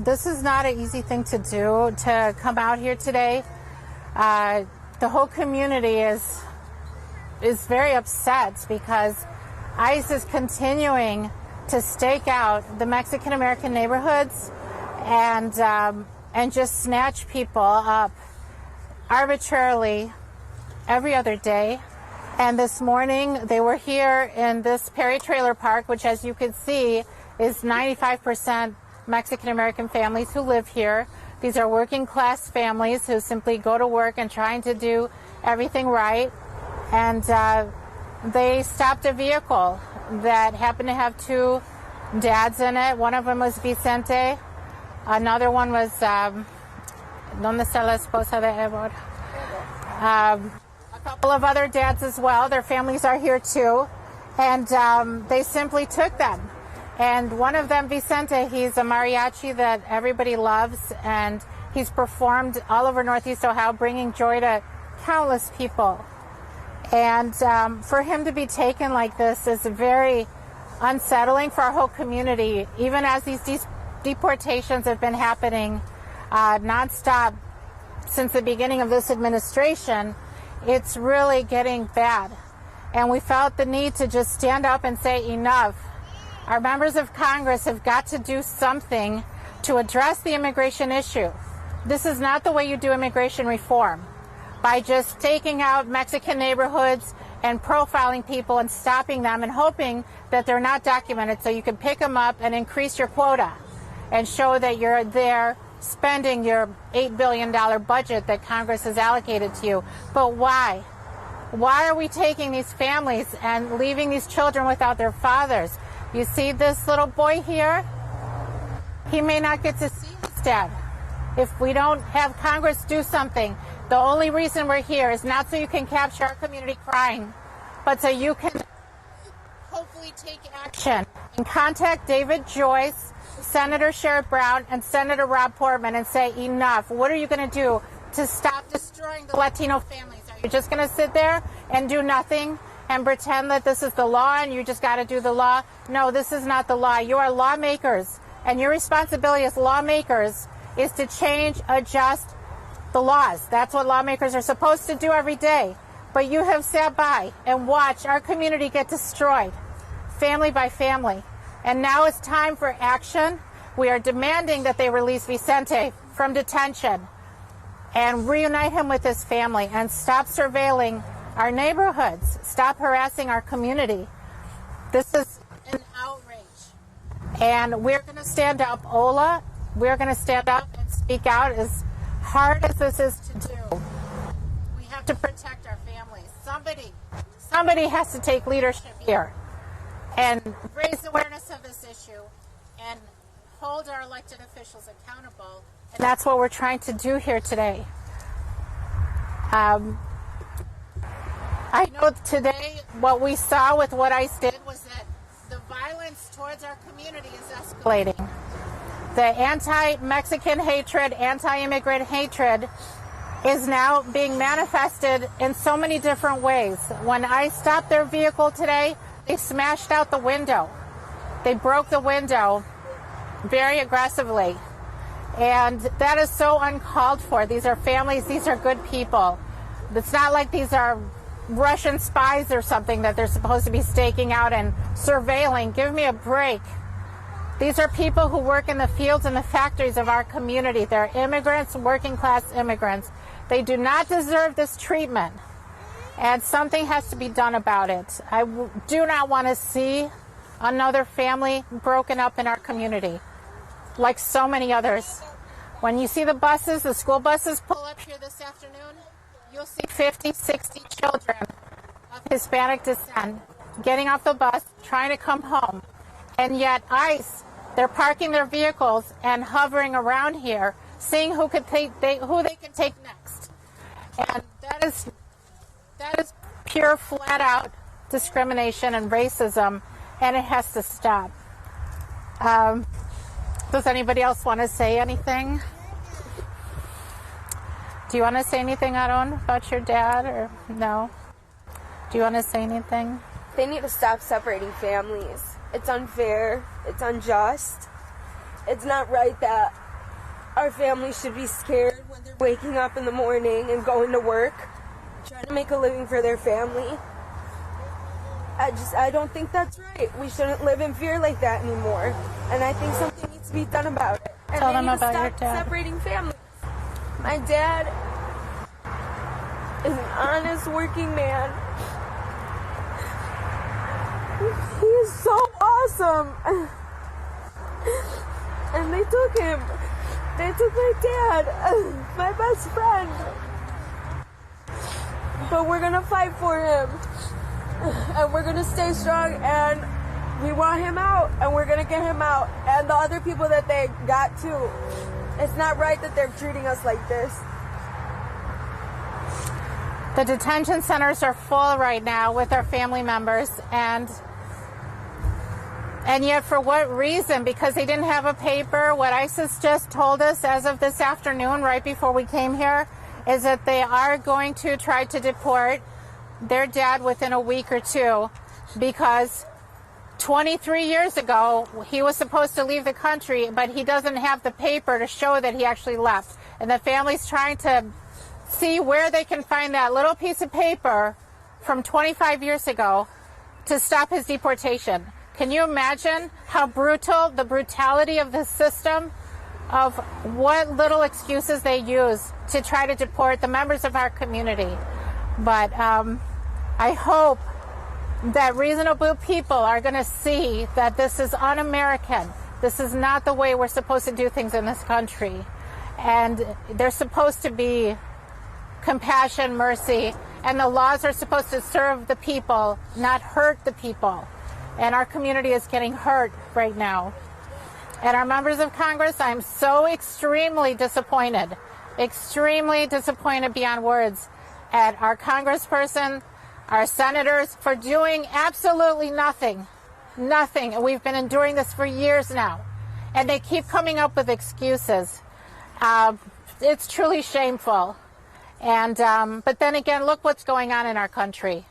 this is not an easy thing to do, to come out here today. The whole community is very upset because ICE is continuing to stake out the Mexican American neighborhoods and just snatch people up arbitrarily every other day. And this morning they were here in this Perry Trailer Park, which, as you can see, is 95% Mexican American families who live here. These are working class families who simply go to work and trying to do everything right. And they stopped a vehicle that happened to have two dads in it. One of them was Vicente. Another one was, ¿Dónde está la esposa de Edward? A couple of other dads as well. Their families are here too. And they simply took them. And one of them, Vicente, he's a mariachi that everybody loves, and he's performed all over Northeast Ohio, bringing joy to countless people. And for him to be taken like this is very unsettling for our whole community, even as these deportations have been happening nonstop since the beginning of this administration. It's really getting bad. And we felt the need to just stand up and say enough. Our members of Congress have got to do something to address the immigration issue. This is not the way you do immigration reform, by just taking out Mexican neighborhoods and profiling people and stopping them and hoping that they're not documented so you can pick them up and increase your quota and show that you're there spending your $8 billion budget that Congress has allocated to you. But why? Why are we taking these families and leaving these children without their fathers? You see this little boy here? He may not get to see his dad. If we don't have Congress do something, the only reason we're here is not so you can capture our community crying, but so you can hopefully take action and contact David Joyce, Senator Sherrod Brown, and Senator Rob Portman and say enough. What are you going to do to stop destroying the Latino families? Are you just going to sit there and do nothing and pretend that this is the law and you just got to do the law? No, this is not the law. You are lawmakers, and your responsibility as lawmakers is to change, adjust the laws. That's what lawmakers are supposed to do every day. But you have sat by and watched our community get destroyed, family by family. And now it's time for action. We are demanding that they release Vicente from detention and reunite him with his family and stop surveilling our neighborhoods, stop harassing our community. This is an outrage. And we're going to stand up, Ola, we're going to stand up and speak out as hard as this is to do. We have to protect our families. Somebody has to take leadership here and raise awareness of this issue and hold our elected officials accountable. And that's what we're trying to do here today. I know today what we saw with what ICE did was that the violence towards our community is escalating. The anti-Mexican hatred, anti-immigrant hatred is now being manifested in so many different ways. When ICE stopped their vehicle today, they smashed out the window. They broke the window very aggressively. And that is so uncalled for. These are families, these are good people. It's not like these are Russian spies or something that they're supposed to be staking out and surveilling. Give me a break. These are people who work in the fields and the factories of our community. They're immigrants, working class immigrants. They do not deserve this treatment. And something has to be done about it. I do not want to see another family broken up in our community, like so many others. When you see the buses, the school buses pull up here this afternoon, you'll see 50, 60 children of Hispanic descent getting off the bus, trying to come home. And yet ICE, they're parking their vehicles and hovering around here, seeing who they can take next. And that is pure, flat-out discrimination and racism, and it has to stop. Does anybody else want to say anything? Do you want to say anything, Aaron, about your dad, or no? Do you want to say anything? They need to stop separating families. It's unfair. It's unjust. It's not right that our family should be scared when they're waking up in the morning and going to work, trying to make a living for their family. I don't think that's right. We shouldn't live in fear like that anymore. And I think something needs to be done about it. And Tell they them need to about your stop dad. separating families. My dad is an honest working man. He is so awesome. And they took him. They took my dad, my best friend. But we're gonna fight for him. And we're gonna stay strong, and we want him out, and we're gonna get him out. And the other people that they got too. It's not right that they're treating us like this. The detention centers are full right now with our family members, and yet for what reason? Because they didn't have a paper. What ISIS just told us as of this afternoon, right before we came here, is that they are going to try to deport their dad within a week or two, because 23 years ago he was supposed to leave the country, but he doesn't have the paper to show that he actually left. And the family's trying to see where they can find that little piece of paper from 25 years ago to stop his deportation. Can you imagine how brutal, the brutality of the system, of what little excuses they use to try to deport the members of our community? But I hope that reasonable people are going to see that this is un-American. This is not the way we're supposed to do things in this country. And there's supposed to be compassion, mercy, and the laws are supposed to serve the people, not hurt the people. And our community is getting hurt right now. And our members of Congress, I'm so extremely disappointed beyond words at our congressperson, our senators, for doing absolutely nothing. Nothing. And we've been enduring this for years now. And they keep coming up with excuses. It's truly shameful. And but then again, look what's going on in our country.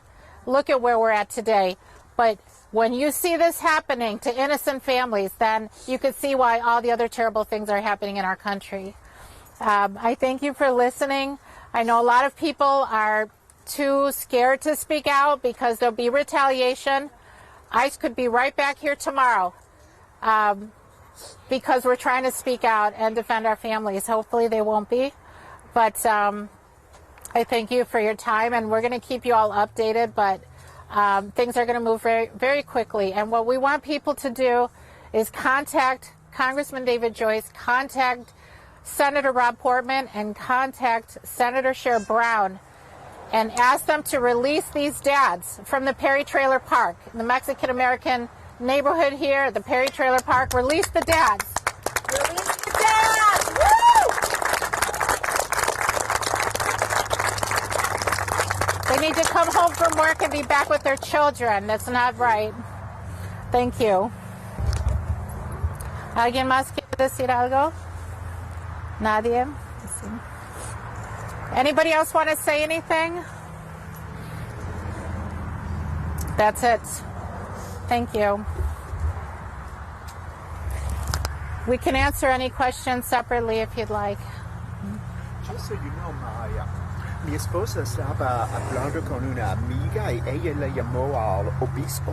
Look at where we're at today. But when you see this happening to innocent families, then you can see why all the other terrible things are happening in our country. I thank you for listening. I know a lot of people are too scared to speak out because there'll be retaliation. ICE could be right back here tomorrow because we're trying to speak out and defend our families. Hopefully they won't be. But I thank you for your time, and we're going to keep you all updated. But things are going to move very, very quickly. And what we want people to do is contact Congressman David Joyce, contact Senator Rob Portman, and contact Senator Cher Brown and ask them to release these dads from the Perry Trailer Park, the Mexican-American neighborhood here, the Perry Trailer Park. Release the dads. Release the dads! Woo! They need to come home from work and be back with their children. That's not right. Thank you. ¿Alguien más quiere decir algo? Nadie? Anybody else want to say anything? That's it. Thank you. We can answer any questions separately if you'd like. Just so you know, mi esposa estaba hablando con una amiga y ella le llamó al obispo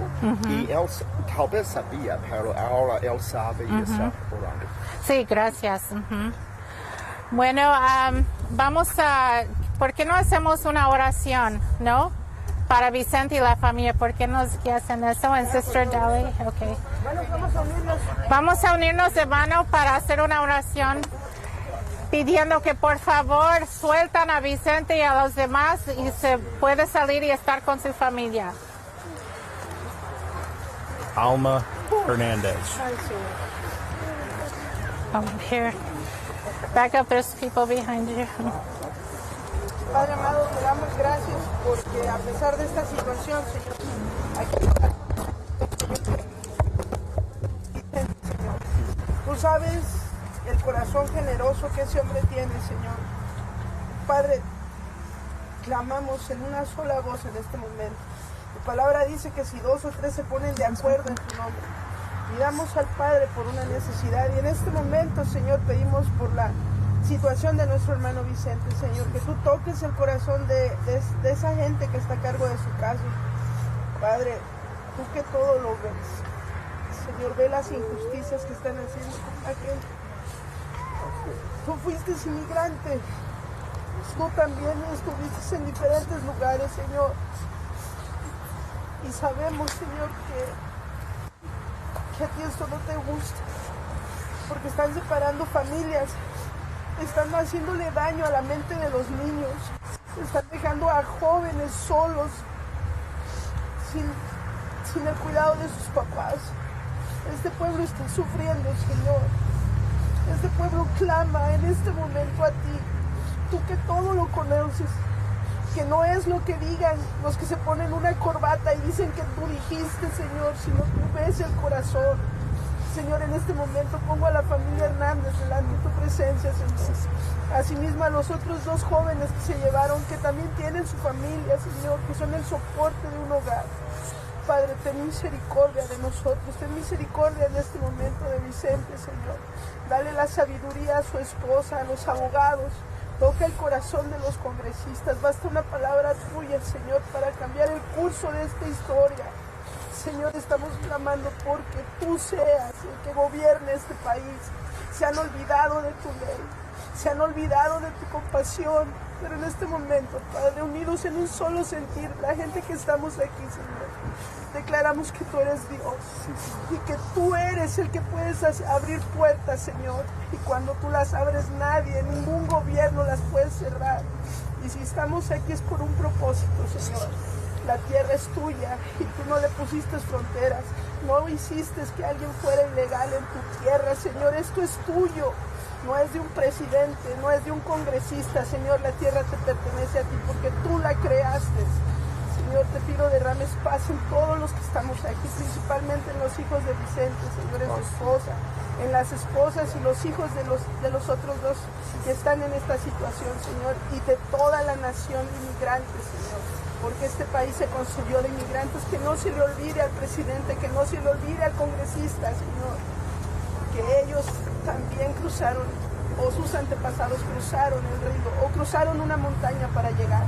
y él tal vez sabía, pero ahora él sabe y está orando. Sí, gracias. Bueno, vamos a... ¿Por qué no hacemos una oración, no? Para Vicente y la familia. ¿Por qué nos hacen eso? En Sister Dolly. Okay. Vamos a unirnos, hermano, para hacer una oración pidiendo que por favor sueltan a Vicente y a los demás y se puede salir y estar con su familia. Alma Hernandez. Here. Back up, there's people behind you. Padre amado, te damos gracias porque a pesar de esta situación, Señor, aquí tú sabes el corazón generoso que ese hombre tiene, Señor. Padre, clamamos en una sola voz en este momento. Tu palabra dice que si 2 o 3 se ponen de acuerdo en tu nombre, Pidamos al Padre por una necesidad y en este momento, Señor, pedimos por la situación de nuestro hermano Vicente, Señor, que tú toques el corazón de esa gente que está a cargo de su caso. Padre, tú que todo lo ves, Señor, ve las injusticias que están haciendo con la gente. Tú fuiste inmigrante, tú también estuviste en diferentes lugares, Señor, y sabemos, Señor, que a ti esto no te gusta, porque están separando familias, están haciéndole daño a la mente de los niños, están dejando a jóvenes solos, sin el cuidado de sus papás. Este pueblo está sufriendo, Señor. Este pueblo clama en este momento a ti, tú que todo lo conoces, que no es lo que digan los que se ponen una corbata y dicen que tú dijiste, Señor, sino tú ves el corazón. Señor, en este momento pongo a la familia Hernández delante de tu presencia, Señor. Asimismo a los otros 2 jóvenes que se llevaron, que también tienen su familia, Señor, que son el soporte de un hogar. Padre, ten misericordia de nosotros, ten misericordia en este momento de Vicente, Señor. Dale la sabiduría a su esposa, a los abogados. Toca el corazón de los congresistas. Basta una palabra tuya, Señor, para cambiar el curso de esta historia. Señor, estamos clamando porque tú seas el que gobierne este país. Se han olvidado de tu ley, se han olvidado de tu compasión, pero en este momento, Padre, unidos en un solo sentir, la gente que estamos aquí, Señor, declaramos que tú eres Dios y que tú eres el que puedes abrir puertas, Señor, y cuando tú las abres nadie, ningún gobierno las puede cerrar. Y si estamos aquí es por un propósito, Señor. La tierra es tuya y tú no le pusiste fronteras, no hiciste que alguien fuera ilegal en tu tierra, Señor, esto es tuyo, no es de un presidente, no es de un congresista, Señor, la tierra te pertenece a ti porque tú la creaste. Señor, te pido derrames paz en todos los que estamos aquí, principalmente en los hijos de Vicente, Señor, en su esposa, en las esposas y los hijos de los otros 2 que están en esta situación, Señor, y de toda la nación inmigrante, Señor, porque este país se construyó de inmigrantes, que no se le olvide al presidente, que no se le olvide al congresista, Señor, que ellos también cruzaron, o sus antepasados cruzaron el río, o cruzaron una montaña para llegar.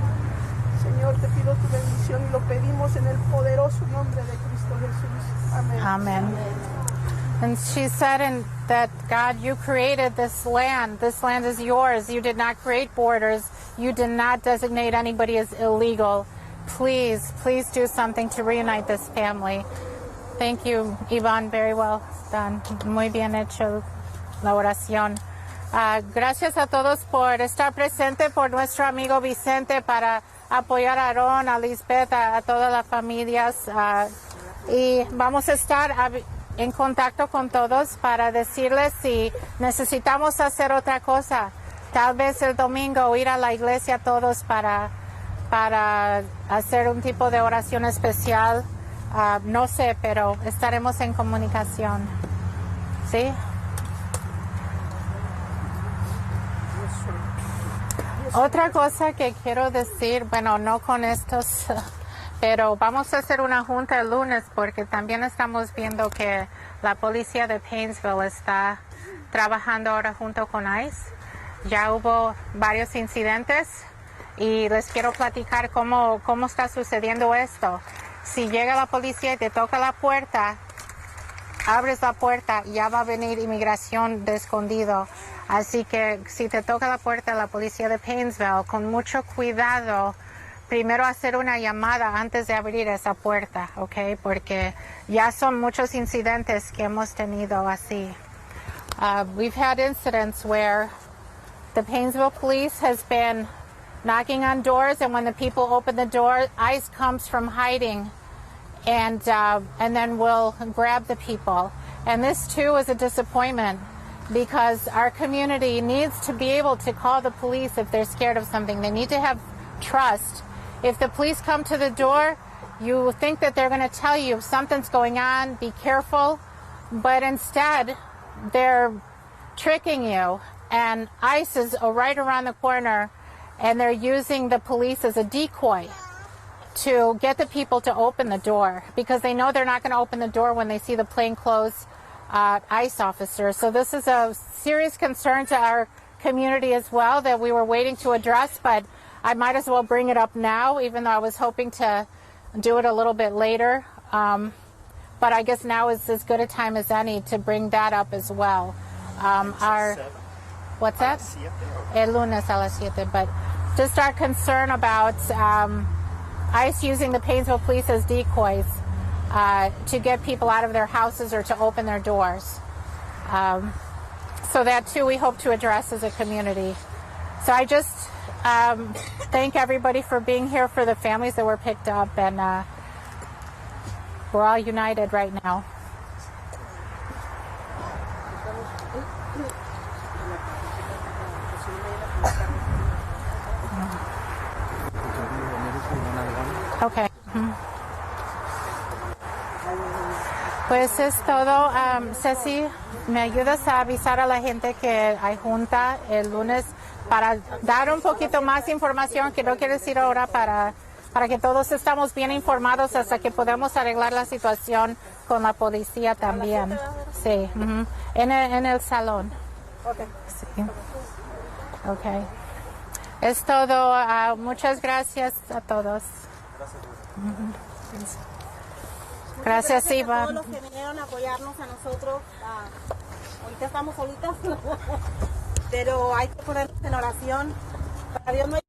Señor, te pido tu bendición y lo pedimos en el poderoso nombre de Cristo Jesús. Amén. Amen. And she said that, God, you created this land. This land is yours. You did not create borders. You did not designate anybody as illegal. Please, please do something to reunite this family. Thank you, Yvonne. Very well done. Muy bien hecho la oración. Gracias a todos por estar presente, por nuestro amigo Vicente, para apoyar a Aaron, a Lisbeth, a todas las familias. Y vamos a estar en contacto con todos para decirles si necesitamos hacer otra cosa. Tal vez el domingo ir a la iglesia todos para hacer un tipo de oración especial. No sé, pero estaremos en comunicación. ¿Sí? Otra cosa que quiero decir, bueno, no con estos, pero vamos a hacer una junta el lunes porque también estamos viendo que la policía de Painesville está trabajando ahora junto con ICE. Ya hubo varios incidentes y les quiero platicar cómo está sucediendo esto. Si llega la policía y te toca la puerta, abres la puerta, ya va a venir inmigración de escondido. Así que si te toca la puerta la policía de Painesville, con mucho cuidado, primero hacer una llamada antes de abrir esa puerta, ¿ok? Porque ya son muchos incidentes que hemos tenido así. We've had incidents where the Painesville police has been knocking on doors, and when the people open the door, ICE comes from hiding and then will grab the people. And this too is a disappointment, because our community needs to be able to call the police if they're scared of something. They need to have trust. If the police come to the door, you think that they're going to tell you if something's going on, be careful, but instead they're tricking you, and ICE is right around the corner, and they're using the police as a decoy. to get the people to open the door, because they know they're not going to open the door when they see the plainclothes ICE officers. So this is a serious concern to our community as well that we were waiting to address, but I might as well bring it up now, even though I was hoping to do it a little bit later. But I guess now is as good a time as any to bring that up as well. What's that? El lunes a las 7. But just our concern about ICE using the Painesville police as decoys to get people out of their houses or to open their doors. So that too we hope to address as a community. So I just thank everybody for being here, for the families that were picked up, and we're all united right now. Okay. Pues es todo. Ceci, ¿me ayudas a avisar a la gente que hay junta el lunes para dar un poquito más información, que no quiero decir ahora, para que todos estamos bien informados hasta que podamos arreglar la situación con la policía también? Sí, en el salón. Okay. Sí. Okay. Es todo. Muchas gracias a todos. Gracias, Iván. A todos los que vinieron a apoyarnos a nosotros. Ahorita estamos solitas, pero hay que ponernos en oración. Para Dios no hay